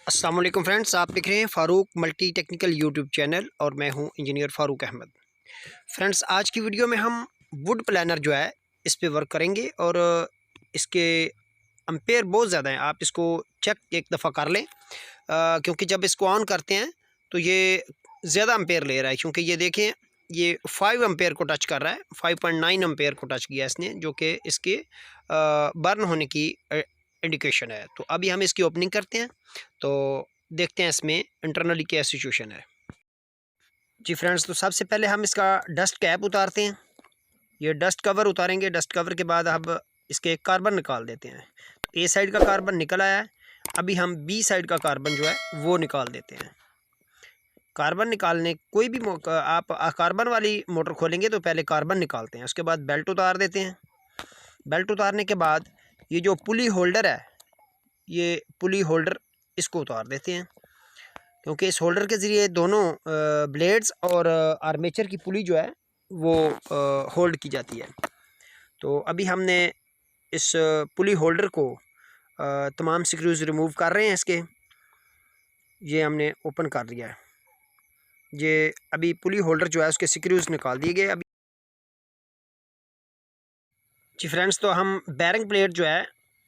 अस्सलाम वालेकुम फ्रेंड्स, आप देख रहे हैं Farooq multi technical YouTube channel और मैं हूं इंजीनियर फ़ारूक अहमद। फ्रेंड्स, आज की वीडियो में हम वुड प्लानर जो है इस पे वर्क करेंगे और इसके एम्पेयर बहुत ज़्यादा हैं। आप इसको चेक एक दफ़ा कर लें, क्योंकि जब इसको ऑन करते हैं तो ये ज़्यादा एम्पेयर ले रहा है, क्योंकि ये देखें ये 5 एम्पेयर को टच कर रहा है। 5.9 एम्पेयर को टच किया इसने, जो कि इसके बर्न होने की इंडिकेशन है। तो अभी हम इसकी ओपनिंग करते हैं, तो देखते हैं इसमें इंटरनली क्या सिचुएशन है। जी फ्रेंड्स, तो सबसे पहले हम इसका डस्ट कैप उतारते हैं। ये डस्ट कवर उतारेंगे। डस्ट कवर के बाद अब इसके कार्बन निकाल देते हैं। तो ए साइड का कार्बन निकल आया है। अभी हम बी साइड का कार्बन जो है वो निकाल देते हैं। कार्बन निकालने कोई भी आप कार्बन वाली मोटर खोलेंगे तो पहले कार्बन निकालते हैं, उसके बाद बेल्ट उतार देते हैं। बेल्ट उतारने के बाद ये जो पुली होल्डर है, ये पुली होल्डर इसको उतार देते हैं, क्योंकि इस होल्डर के ज़रिए दोनों ब्लेड्स और आर्मेचर की पुली जो है वो होल्ड की जाती है। तो अभी हमने इस पुली होल्डर को तमाम स्क्रूज रिमूव कर रहे हैं इसके। ये हमने ओपन कर दिया है। ये अभी पुली होल्डर जो है उसके स्क्रूज निकाल दिए गए अभी। जी फ्रेंड्स, तो हम बैरिंग प्लेट जो है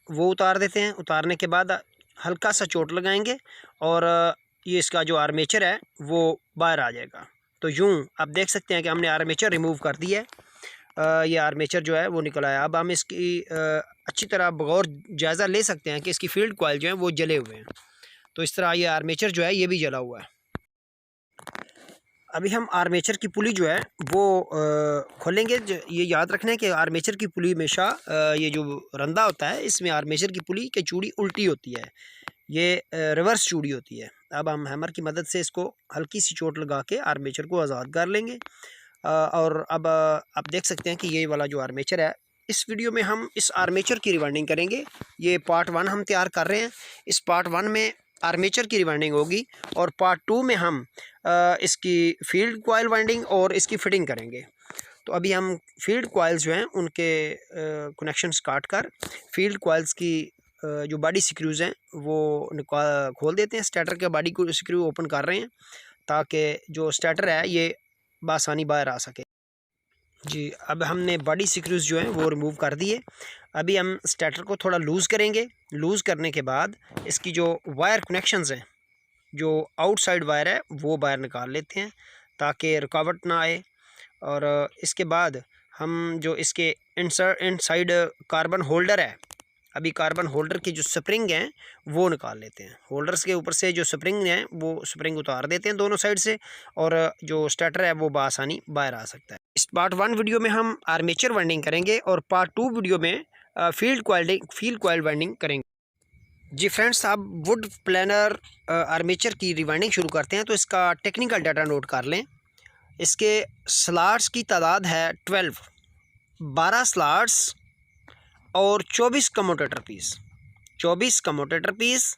वो उतार देते हैं। उतारने के बाद हल्का सा चोट लगाएंगे और ये इसका जो आर्मेचर है वो बाहर आ जाएगा। तो यूँ आप देख सकते हैं कि हमने आर्मेचर रिमूव कर दिया है। ये आर्मेचर जो है वो निकल आया। अब हम इसकी अच्छी तरह बगौर जायज़ा ले सकते हैं कि इसकी फील्ड कॉइल जो है वो जले हुए हैं। तो इस तरह ये आर्मेचर जो है ये भी जला हुआ है। अभी हम आर्मेचर की पुली जो है वो खोलेंगे। ये याद रखना है कि आर्मेचर की पुली हमेशा ये जो रंदा होता है इसमें आर्मेचर की पुली की चूड़ी उल्टी होती है, ये रिवर्स चूड़ी होती है। अब हम हैमर की मदद से इसको हल्की सी चोट लगा के आर्मेचर को आज़ाद कर लेंगे। और अब आप देख सकते हैं कि ये वाला जो आर्मेचर है, इस वीडियो में हम इस आर्मेचर की रिवाइंडिंग करेंगे। ये पार्ट 1 हम तैयार कर रहे हैं। इस पार्ट 1 में आर्मेचर की रिवाइंडिंग होगी और पार्ट 2 में हम इसकी फील्ड कॉइल वाइंडिंग और इसकी फिटिंग करेंगे। तो अभी हम फील्ड कॉइल्स जो हैं उनके कनेक्शंस काट कर फील्ड कॉइल्स की जो बॉडी स्क्रूज हैं वो खोल देते हैं। स्टार्टर के बॉडी को स्क्रू ओपन कर रहे हैं ताकि जो स्टार्टर है ये बआसानी बाहर आ सके। जी, अब हमने बॉडी स्क्रूज जो हैं वो रिमूव कर दिए। अभी हम स्टार्टर को थोड़ा लूज़ करेंगे। लूज़ करने के बाद इसकी जो वायर कनेक्शंस हैं, जो आउटसाइड वायर है वो बाहर निकाल लेते हैं ताकि रुकावट ना आए। और इसके बाद हम जो इसके इनसाइड कार्बन होल्डर है, अभी कार्बन होल्डर की जो स्प्रिंग हैं वो निकाल लेते हैं। होल्डर्स के ऊपर से जो स्प्रिंग हैं वो स्प्रिंग उतार देते हैं दोनों साइड से, और जो स्टार्टर है वो बआसानी बाहर आ सकता है। इस पार्ट 1 वीडियो में हम आर्मेचर वाइंडिंग करेंगे और पार्ट 2 वीडियो में फील्ड कॉइल वाइंडिंग करेंगे। जी फ्रेंड्स, आप वुड प्लानर आर्मेचर की रिवाइंडिंग शुरू करते हैं तो इसका टेक्निकल डाटा नोट कर लें। इसके स्लॉट्स की तादाद है 12 स्लॉट्स और 24 कम्यूटेटर पीस। 24 कम्यूटेटर पीस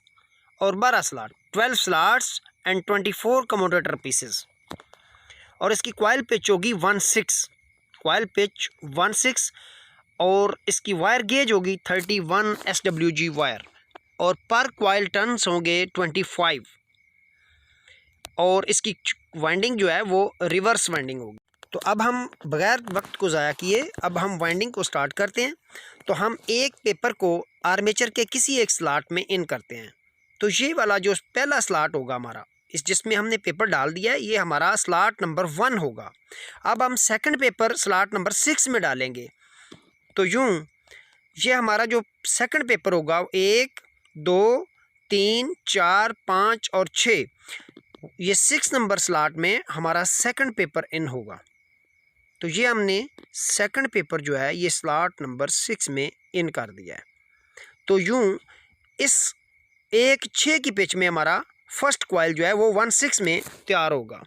और 12 slot, 12 slots and 24 commutator pieces. और इसकी कॉइल पिच होगी 16, कॉइल पिच 16, और इसकी वायर गेज होगी 31 SWG वायर, और पर कॉइल टर्न्स होंगे 25, और इसकी वाइंडिंग जो है वो रिवर्स वाइंडिंग होगी। तो अब हम बगैर वक्त को ज़ाया किए अब हम वाइंडिंग को स्टार्ट करते हैं। तो हम एक पेपर को आर्मेचर के किसी एक स्लॉट में इन करते हैं। तो ये वाला जो पहला स्लॉट होगा हमारा, इस जिसमें हमने पेपर डाल दिया है, ये हमारा स्लॉट नंबर 1 होगा। अब हम सेकंड पेपर स्लॉट नंबर 6 में डालेंगे। तो यूँ ये हमारा जो सेकंड पेपर होगा 1 2 3 4 5 और 6, ये 6 नंबर स्लॉट में हमारा सेकंड पेपर इन होगा। तो ये हमने सेकंड पेपर जो है ये स्लॉट नंबर 6 में इन कर दिया है। तो यूँ इस 1-6 की पिच में हमारा फर्स्ट कॉइल जो है वो 1-6 में तैयार होगा।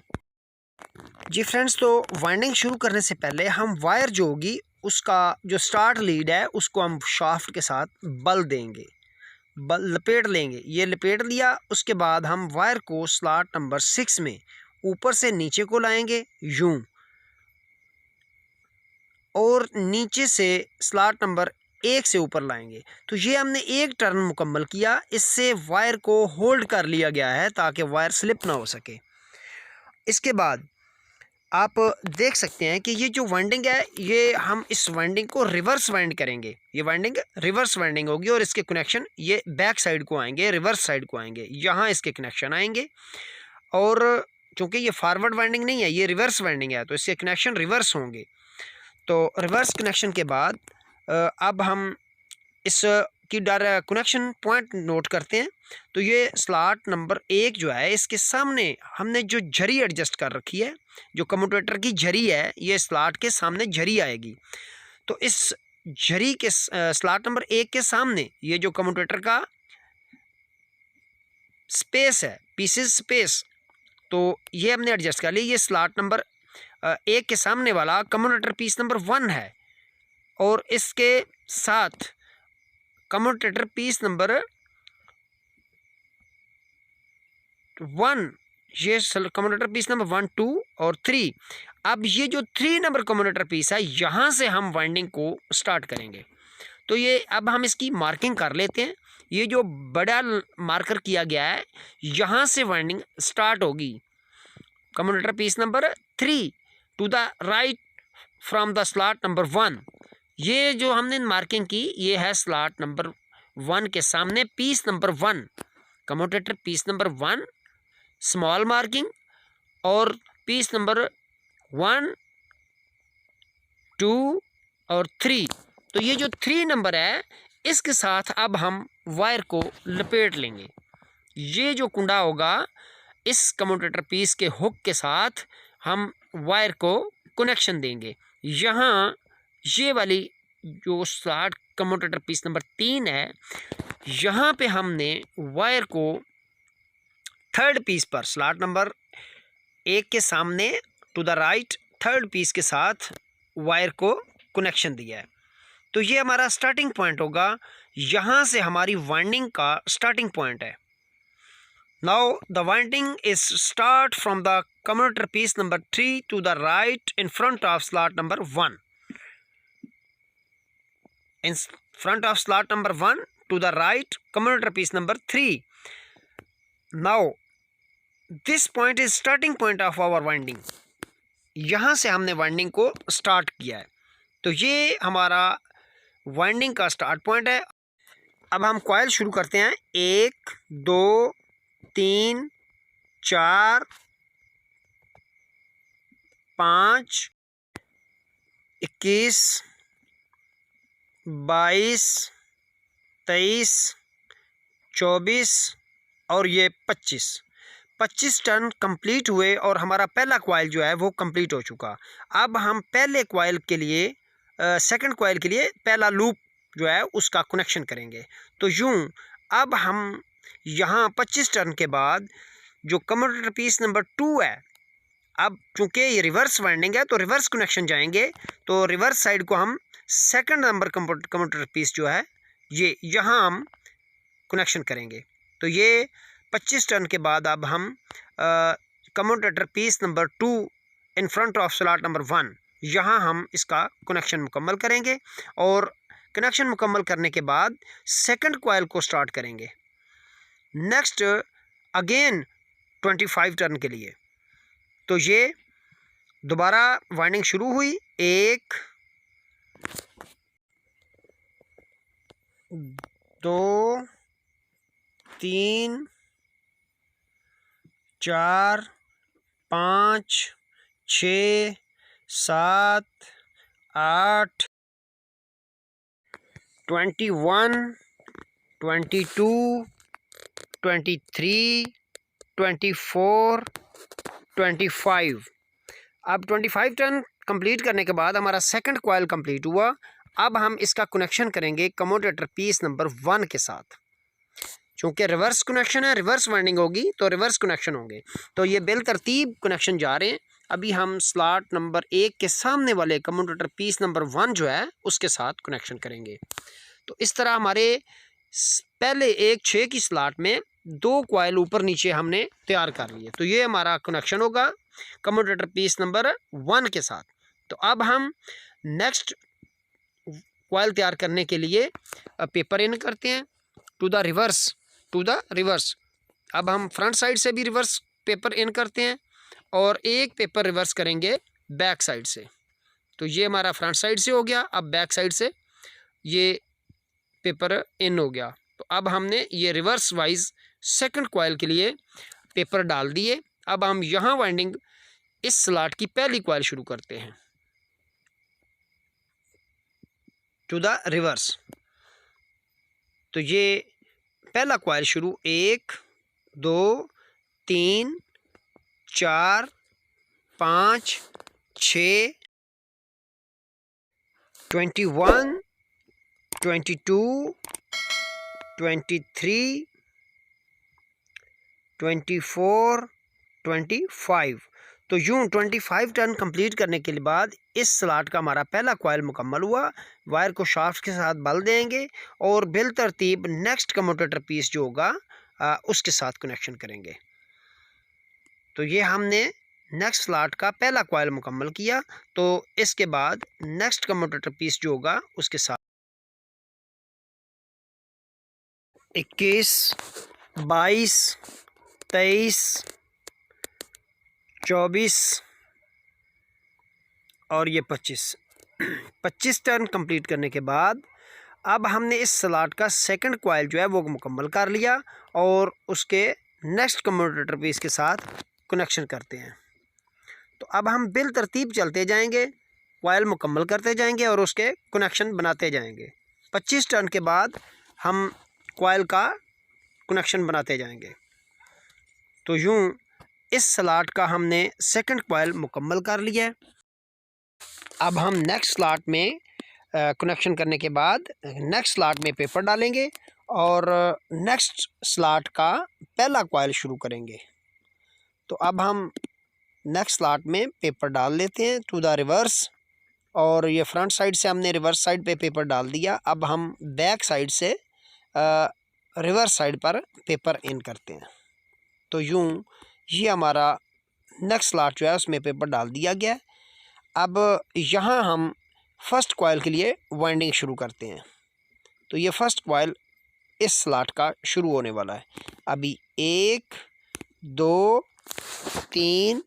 जी फ्रेंड्स, तो वाइंडिंग शुरू करने से पहले हम वायर जो होगी उसका जो स्टार्ट लीड है उसको हम शाफ्ट के साथ बल देंगे, बल लपेट लेंगे। ये लपेट लिया, उसके बाद हम वायर को स्लॉट नंबर 6 में ऊपर से नीचे को लाएंगे यूँ, और नीचे से स्लॉट नंबर एक से ऊपर लाएंगे। तो ये हमने एक टर्न मुकम्मल किया, इससे वायर को होल्ड कर लिया गया है ताकि वायर स्लिप ना हो सके। इसके बाद आप देख सकते हैं कि ये जो वाइंडिंग है, ये हम इस वाइंडिंग को रिवर्स वाइंड करेंगे। ये वाइंडिंग रिवर्स वाइंडिंग होगी और इसके कनेक्शन ये बैक साइड को आएंगे, रिवर्स साइड को आएंगे, यहाँ इसके कनेक्शन आएंगे। और चूँकि ये फॉरवर्ड वाइंडिंग नहीं है, ये रिवर्स वाइंडिंग है, तो इसके कनेक्शन रिवर्स होंगे। तो रिवर्स कनेक्शन के बाद अब हम इस की कनेक्शन पॉइंट नोट करते हैं। तो ये स्लॉट नंबर 1 जो है, इसके सामने हमने जो झरी एडजस्ट कर रखी है, जो कम्यूटेटर की झरी है, ये स्लॉट के सामने झरी आएगी। तो इस झरी के स्लॉट नंबर 1 के सामने ये जो कम्यूटेटर का स्पेस है, पीसेस स्पेस, तो ये हमने एडजस्ट कर लिया। ये स्लॉट नंबर 1 के सामने वाला कम्यूटेटर पीस नंबर 1 है और इसके साथ कम्यूटेटर पीस नंबर 1, ये कम्यूटेटर पीस नंबर 1, 2 और 3। अब ये जो 3 नंबर कम्यूटेटर पीस है, यहाँ से हम वाइंडिंग को स्टार्ट करेंगे। तो ये अब हम इसकी मार्किंग कर लेते हैं। ये जो बड़ा मार्कर किया गया है, यहाँ से वाइंडिंग स्टार्ट होगी। Commutator piece number 3 to the right from the slot number 1। ये जो हमने मार्किंग की, ये है स्लॉट नंबर 1 के सामने piece number 1, commutator piece number 1 small marking, और पीस नंबर 1, 2 और 3। तो ये जो 3 नंबर है, इसके साथ अब हम वायर को लपेट लेंगे। ये जो कुंडा होगा, इस कम्यूटेटर पीस के हुक के साथ हम वायर को कनेक्शन देंगे। यहाँ ये वाली जो स्लॉट कम्यूटेटर पीस नंबर 3 है, यहाँ पे हमने वायर को थर्ड पीस पर, स्लॉट नंबर 1 के सामने to the right third piece के साथ वायर को कनेक्शन दिया है। तो ये हमारा स्टार्टिंग पॉइंट होगा, यहाँ से हमारी वाइंडिंग का स्टार्टिंग पॉइंट है। Now the winding is start from the commutator piece number 3 to the right in front of slot number 1, in front of slot number 1 to the right commutator piece number 3. Now this point is starting point of our winding. यहाँ से हमने winding को start किया है। तो ये हमारा winding का स्टार्ट पॉइंट है। अब हम कॉइल शुरू करते हैं। 1, 2, 3, 4, 5, 21, 22, 23, 24 और ये 25 टर्न कंप्लीट हुए और हमारा पहला कॉइल जो है वो कंप्लीट हो चुका। अब हम पहले कॉइल के लिए सेकंड कॉइल के लिए पहला लूप जो है उसका कनेक्शन करेंगे। तो यूँ अब हम यहाँ 25 टर्न के बाद जो कम्यूटेटर पीस नंबर 2 है, अब चूँकि ये रिवर्स वाइंडिंग है तो रिवर्स कनेक्शन जाएंगे। तो रिवर्स साइड को हम सेकंड नंबर कम्यूटेटर पीस जो है ये यहाँ हम कनेक्शन करेंगे। तो ये 25 टर्न के बाद अब हम commutator piece number 2 in front of slot number 1, यहाँ हम इसका कनेक्शन मुकम्मल करेंगे। और कनेक्शन मुकम्मल करने के बाद सेकंड कॉइल को स्टार्ट करेंगे नेक्स्ट अगेन 25 टर्न के लिए। तो ये दोबारा वाइंडिंग शुरू हुई। 1, 2, 3, 4, 5, 6, 7, 8, 21, 22, 23, 24, 25। अब 25 टर्न कंप्लीट करने के बाद हमारा सेकंड कॉइल कंप्लीट हुआ। अब हम इसका कनेक्शन करेंगे कम्यूटेटर पीस नंबर 1 के साथ। चूँकि रिवर्स कनेक्शन है, रिवर्स वाइंडिंग होगी तो रिवर्स कनेक्शन होंगे। तो ये बिल तरतीब कनेक्शन जा रहे हैं। अभी हम स्लॉट नंबर 1 के सामने वाले कम्यूटेटर पीस नंबर 1 जो है उसके साथ कनेक्शन करेंगे। तो इस तरह हमारे पहले एक 6 की स्लॉट में 2 कॉइल ऊपर नीचे हमने तैयार कर लिए। तो ये हमारा कनेक्शन होगा कम्यूटेटर पीस नंबर 1 के साथ। तो अब हम नेक्स्ट कॉयल तैयार करने के लिए पेपर इन करते हैं टू द रिवर्स। अब हम फ्रंट साइड से भी रिवर्स पेपर इन करते हैं और एक पेपर रिवर्स करेंगे बैक साइड से। तो ये हमारा फ्रंट साइड से हो गया। अब बैक साइड से ये पेपर इन हो गया। तो अब हमने ये रिवर्स वाइज सेकंड कॉयल के लिए पेपर डाल दिए। अब हम यहाँ वाइंडिंग इस स्लॉट की पहली कॉयल शुरू करते हैं टू द रिवर्स। तो ये पहला कॉयल शुरू 1 2 3 4 5 6 21 22 23 24 25। तो यूँ 25 टर्न कंप्लीट करने के बाद इस स्लॉट का हमारा पहला कॉयल मुकम्मल हुआ। वायर को शाफ्ट के साथ बल देंगे और बिल तरतीब नेक्स्ट कम्यूटेटर पीस जो होगा उसके साथ कनेक्शन करेंगे। तो ये हमने नेक्स्ट स्लॉट का पहला कॉयल मुकम्मल किया। तो इसके बाद नेक्स्ट कम्यूटेटर पीस जो होगा उसके साथ 21 22 23 24 और ये 25 टर्न कंप्लीट करने के बाद अब हमने इस स्लॉट का सेकंड कॉयल जो है वो मुकम्मल कर लिया और उसके नेक्स्ट कम्यूटेटर पीस के साथ कनेक्शन करते हैं। तो अब हम बिल तरतीब चलते जाएंगे, कॉयल मुकम्मल करते जाएंगे और उसके कनेक्शन बनाते जाएंगे। 25 टर्न के बाद हम कॉयल का कनेक्शन बनाते जाएंगे। तो यूँ इस स्लॉट का हमने सेकंड कॉयल मुकम्मल कर लिया है। अब हम नेक्स्ट स्लॉट में कनेक्शन करने के बाद नेक्स्ट स्लॉट में पेपर डालेंगे और नेक्स्ट स्लॉट का पहला कॉयल शुरू करेंगे। तो अब हम नेक्स्ट स्लॉट में पेपर डाल लेते हैं टू द रिवर्स और ये फ्रंट साइड से हमने रिवर्स साइड पे पेपर डाल दिया। अब हम बैक साइड से रिवर्स साइड पर पेपर इन करते हैं। तो यूँ ये हमारा नेक्स्ट स्लॉट जो है उसमें पेपर डाल दिया गया। अब यहाँ हम फर्स्ट कॉयल के लिए वाइंडिंग शुरू करते हैं। तो ये फर्स्ट कॉयल इस स्लॉट का शुरू होने वाला है। अभी 1 2 3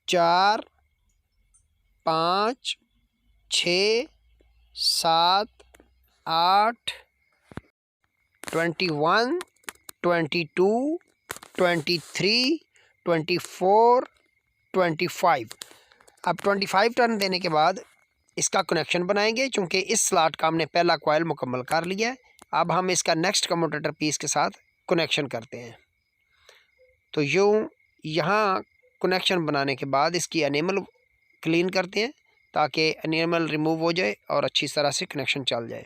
4 5 6 7 8 21 22 23 24 25। अब 25 टर्न देने के बाद इसका कनेक्शन बनाएंगे क्योंकि इस स्लॉट का हमने पहला कॉयल मुकम्मल कर लिया है। अब हम इसका नेक्स्ट कम्यूटेटर पीस के साथ कनेक्शन करते हैं। तो यूँ यहाँ कनेक्शन बनाने के बाद इसकी एनेमल क्लीन करते हैं ताकि एनेमल रिमूव हो जाए और अच्छी तरह से कनेक्शन चल जाए।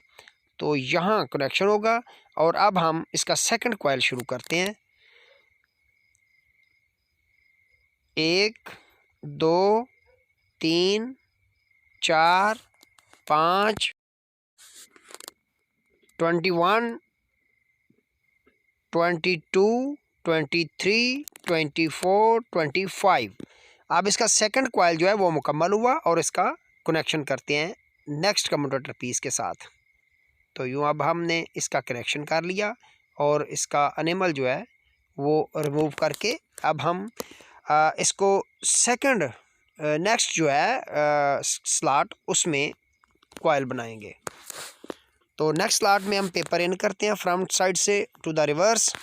तो यहाँ कनेक्शन होगा और अब हम इसका सेकंड कॉयल शुरू करते हैं। 1 2 3 4 5 21 22 23 24 25। अब इसका सेकंड कॉयल जो है वो मुकम्मल हुआ और इसका कनेक्शन करते हैं नेक्स्ट कम्यूटेटर पीस के साथ। तो यूँ अब हमने इसका कनेक्शन कर लिया और इसका एनेमल जो है वो रिमूव करके अब हम इसको सेकंड नेक्स्ट जो है स्लॉट उसमें कॉयल बनाएंगे। तो नेक्स्ट स्लॉट में हम पेपर इन करते हैं फ्रंट साइड से टू द रिवर्स।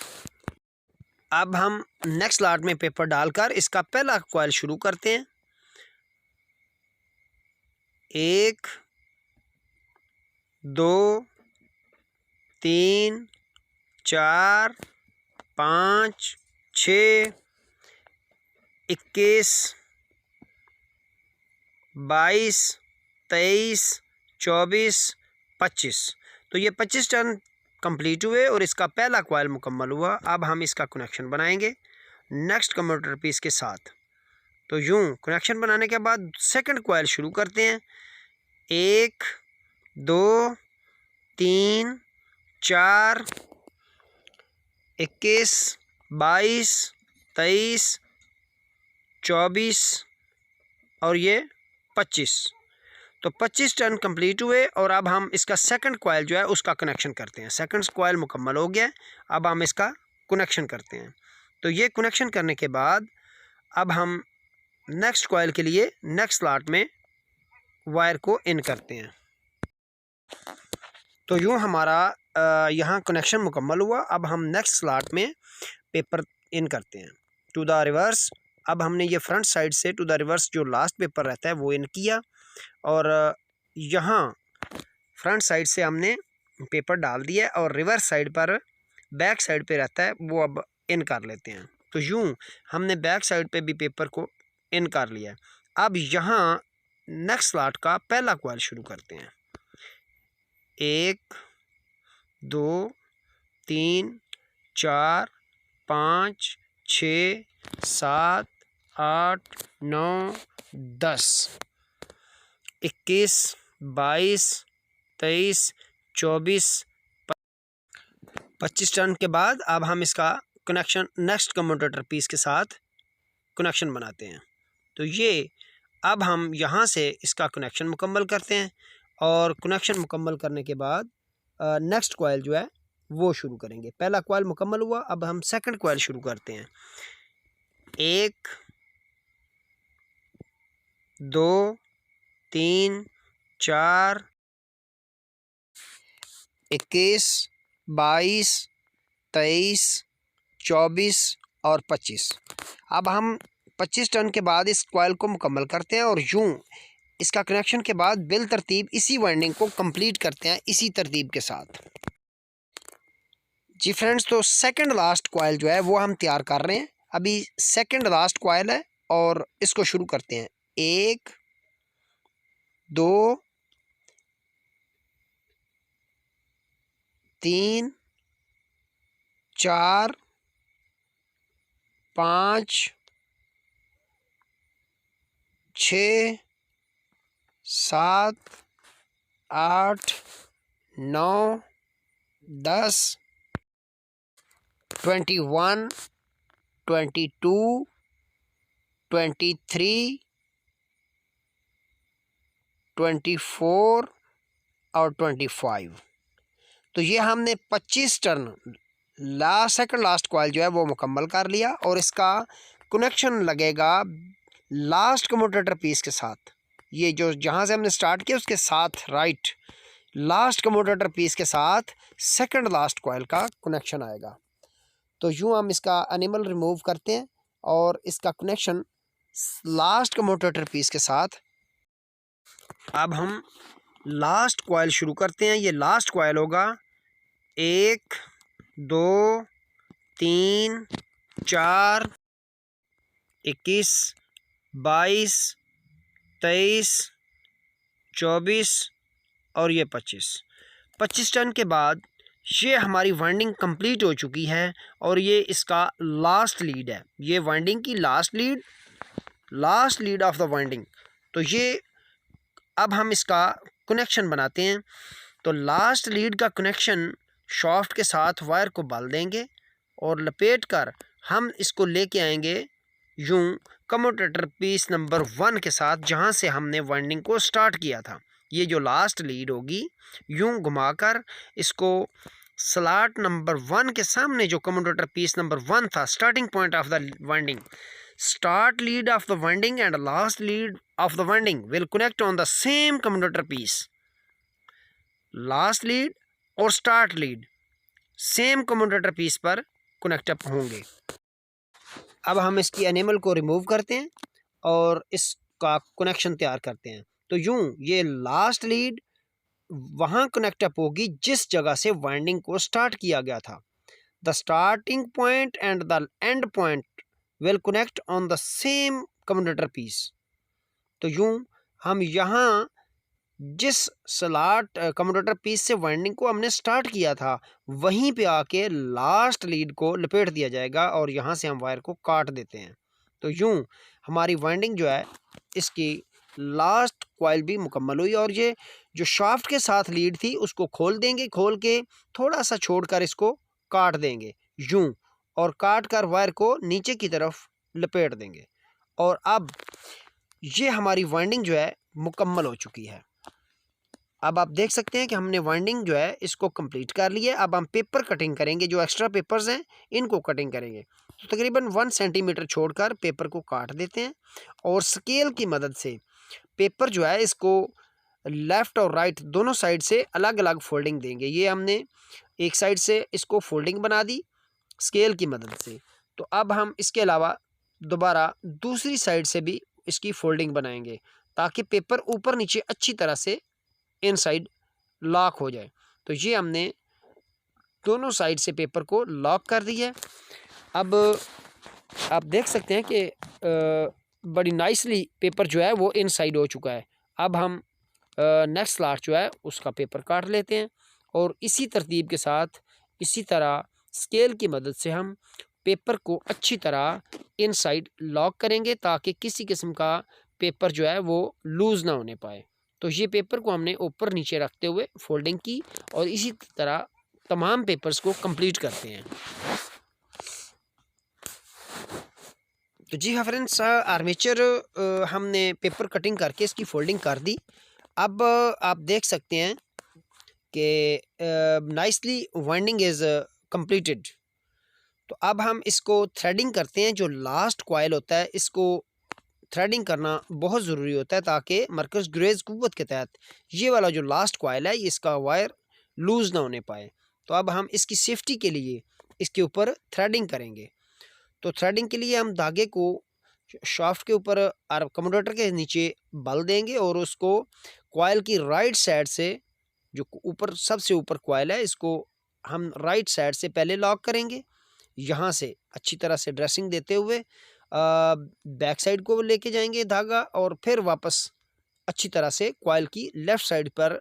अब हम नेक्स्ट स्लॉट में पेपर डालकर इसका पहला कॉयल शुरू करते हैं। 1 2 3 4 5 6 21 22 23 24 25। तो ये 25 टर्न कंप्लीट हुए और इसका पहला कॉयल मुकम्मल हुआ। अब हम इसका कनेक्शन बनाएंगे नेक्स्ट कम्यूटेटर पीस के साथ। तो यूँ कनेक्शन बनाने के बाद सेकंड कॉयल शुरू करते हैं। 1 2 3 4 21 22 23 24 और ये 25। तो 25 टर्न कंप्लीट हुए और अब हम इसका सेकंड कॉइल जो है उसका कनेक्शन करते हैं। सेकंड कॉइल मुकम्मल हो गया है, अब हम इसका कनेक्शन करते हैं। तो ये कनेक्शन करने के बाद अब हम नेक्स्ट कॉइल के लिए नेक्स्ट स्लॉट में वायर को इन करते हैं। तो यूँ हमारा यहाँ कनेक्शन मुकम्मल हुआ। अब हम नेक्स्ट स्लॉट में पेपर इन करते हैं टू द रिवर्स। अब हमने ये फ्रंट साइड से टू द रिवर्स जो लास्ट पेपर रहता है वो इन किया और यहाँ फ्रंट साइड से हमने पेपर डाल दिया और रिवर्स साइड पर बैक साइड पे रहता है वो अब इन कर लेते हैं। तो यूँ हमने बैक साइड पे भी पेपर को इन कर लिया। अब यहाँ नेक्स्ट स्लॉट का पहला कॉइल शुरू करते हैं। 1 2 3 4 5 6 7 8 9 10 21 22 23 24 25 टर्न के बाद अब हम इसका कनेक्शन नेक्स्ट कम्यूटेटर पीस के साथ कनेक्शन बनाते हैं। तो ये अब हम यहाँ से इसका कनेक्शन मुकम्मल करते हैं और कनेक्शन मुकम्मल करने के बाद नेक्स्ट कॉइल जो है वो शुरू करेंगे। पहला कॉइल मुकम्मल हुआ, अब हम सेकंड कॉइल शुरू करते हैं। 1 2 3 4 21 22 23 24 और 25। अब हम 25 टर्न के बाद इस कॉइल को मुकम्मल करते हैं और यूं इसका कनेक्शन के बाद बिल तरतीब इसी वाइंडिंग को कंप्लीट करते हैं इसी तरतीब के साथ। जी फ्रेंड्स, तो सेकंड लास्ट कॉइल जो है वो हम तैयार कर रहे हैं। अभी सेकंड लास्ट कॉइल है और इसको शुरू करते हैं। 1 2 3 4 5 6 7 8 9 10 21 22 23 24 और 25। तो ये हमने 25 टर्न सेकंड लास्ट कॉइल जो है वो मुकम्मल कर लिया और इसका कनेक्शन लगेगा लास्ट कम्यूटेटर पीस के साथ। ये जो जहाँ से हमने स्टार्ट किया उसके साथ राइट लास्ट कम्यूटेटर पीस के साथ सेकंड लास्ट कॉइल का कनेक्शन आएगा। तो यूँ हम इसका एनिमल रिमूव करते हैं और इसका कनेक्शन लास्ट कम्यूटेटर पीस के साथ। अब हम लास्ट कॉइल शुरू करते हैं। ये लास्ट कॉइल होगा 1 2 3 4 21 22 23 24 और ये 25 टर्न के बाद ये हमारी वाइंडिंग कंप्लीट हो चुकी है और ये इसका लास्ट लीड है। ये वाइंडिंग की last lead of the winding. तो ये अब हम इसका कनेक्शन बनाते हैं। तो लास्ट लीड का कनेक्शन शाफ्ट के साथ वायर को बाल देंगे और लपेट कर हम इसको लेके आएंगे यूं कम्यूटेटर पीस नंबर 1 के साथ, जहां से हमने वाइंडिंग को स्टार्ट किया था। ये जो लास्ट लीड होगी यूं घुमाकर इसको स्लॉट नंबर 1 के सामने जो कम्यूटेटर पीस नंबर 1 था, starting point of the winding, start lead of the winding and last lead of the winding will connect on the same commutator piece. Last lead और start lead same commutator piece पर connect up होंगे। अब हम इसकी animal को remove करते हैं और इसका कनेक्शन तैयार करते हैं। तो यूं ये लास्ट लीड वहाँ कनेक्ट अप होगी जिस जगह से वाइंडिंग को स्टार्ट किया गया था। The starting point and the end point will connect on the same commutator piece. तो यूं हम यहाँ जिस स्लॉट कम्यूटेटर पीस से वाइंडिंग को हमने स्टार्ट किया था वहीं पे आके लास्ट लीड को लपेट दिया जाएगा और यहाँ से हम वायर को काट देते हैं। तो यूं हमारी वाइंडिंग जो है इसकी लास्ट कॉइल भी मुकम्मल हुई और ये जो शाफ्ट के साथ लीड थी उसको खोल देंगे, खोल के थोड़ा सा छोड़कर इसको काट देंगे यूं और काट कर वायर को नीचे की तरफ लपेट देंगे। और अब ये हमारी वाइंडिंग जो है मुकम्मल हो चुकी है। अब आप देख सकते हैं कि हमने वाइंडिंग जो है इसको कंप्लीट कर लिया है। अब हम पेपर कटिंग करेंगे, जो एक्स्ट्रा पेपर्स हैं इनको कटिंग करेंगे। तो तकरीबन 1 सेंटीमीटर छोड़कर पेपर को काट देते हैं और स्केल की मदद से पेपर जो है इसको लेफ़्ट और राइट दोनों साइड से अलग अलग फोल्डिंग देंगे। ये हमने एक साइड से इसको फोल्डिंग बना दी स्केल की मदद से। तो अब हम इसके अलावा दोबारा दूसरी साइड से भी इसकी फोल्डिंग बनाएंगे ताकि पेपर ऊपर नीचे अच्छी तरह से इनसाइड लॉक हो जाए। तो ये हमने दोनों साइड से पेपर को लॉक कर दिया है। अब आप देख सकते हैं कि बड़ी नाइसली पेपर जो है वो इनसाइड हो चुका है। अब हम नेक्स्ट स्लॉट जो है उसका पेपर काट लेते हैं और इसी तरतीब के साथ इसी तरह स्केल की मदद से हम पेपर को अच्छी तरह इनसाइड लॉक करेंगे ताकि किसी किस्म का पेपर जो है वो लूज़ ना होने पाए। तो ये पेपर को हमने ऊपर नीचे रखते हुए फोल्डिंग की और इसी तरह तमाम पेपर्स को कंप्लीट करते हैं। तो जी हाँ फ्रेंड्स, आर्मेचर हमने पेपर कटिंग करके इसकी फोल्डिंग कर दी। अब आप देख सकते हैं कि नाइसली वाइंडिंग इज़ कंप्लीटेड। तो अब हम इसको थ्रेडिंग करते हैं। जो लास्ट कॉइल होता है इसको थ्रेडिंग करना बहुत ज़रूरी होता है ताकि मरकज़ ग्रेज कुव्वत के तहत ये वाला जो लास्ट कॉइल है इसका वायर लूज़ ना होने पाए। तो अब हम इसकी सेफ्टी के लिए इसके ऊपर थ्रेडिंग करेंगे। तो थ्रेडिंग के लिए हम धागे को शाफ्ट के ऊपर और कम्यूटेटर के नीचे बल देंगे और उसको कॉइल की राइट साइड से, जो ऊपर सबसे ऊपर कॉइल है, इसको हम राइट साइड से पहले लॉक करेंगे। यहाँ से अच्छी तरह से ड्रेसिंग देते हुए बैक साइड को लेके जाएंगे धागा और फिर वापस अच्छी तरह से कॉइल की लेफ़्ट साइड पर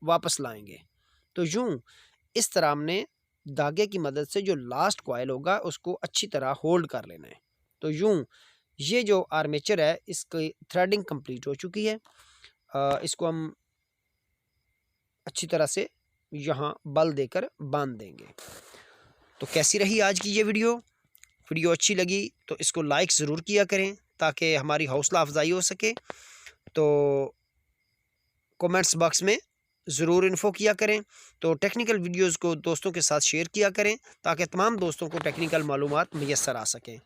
वापस लाएंगे। तो यूँ इस तरह हमने धागे की मदद से जो लास्ट कॉइल होगा उसको अच्छी तरह होल्ड कर लेना है। तो यूँ ये जो आर्मेचर है इसकी थ्रेडिंग कंप्लीट हो चुकी है। इसको हम अच्छी तरह से यहाँ बल देकर बांध देंगे। तो कैसी रही आज की ये वीडियो अच्छी लगी तो इसको लाइक ज़रूर किया करें ताकि हमारी हौसला अफजाई हो सके। तो कमेंट्स बॉक्स में ज़रूर इन्फो किया करें। तो टेक्निकल वीडियोज़ को दोस्तों के साथ शेयर किया करें ताकि तमाम दोस्तों को टेक्निकल मालूमात मुयस्सर आ सकें।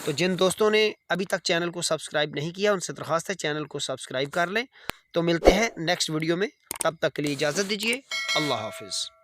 तो जिन दोस्तों ने अभी तक चैनल को सब्सक्राइब नहीं किया उनसे दरख्वास्त है चैनल को सब्सक्राइब कर लें। तो मिलते हैं नेक्स्ट वीडियो में, तब तक के लिए इजाज़त दीजिए। अल्लाह हाफिज़।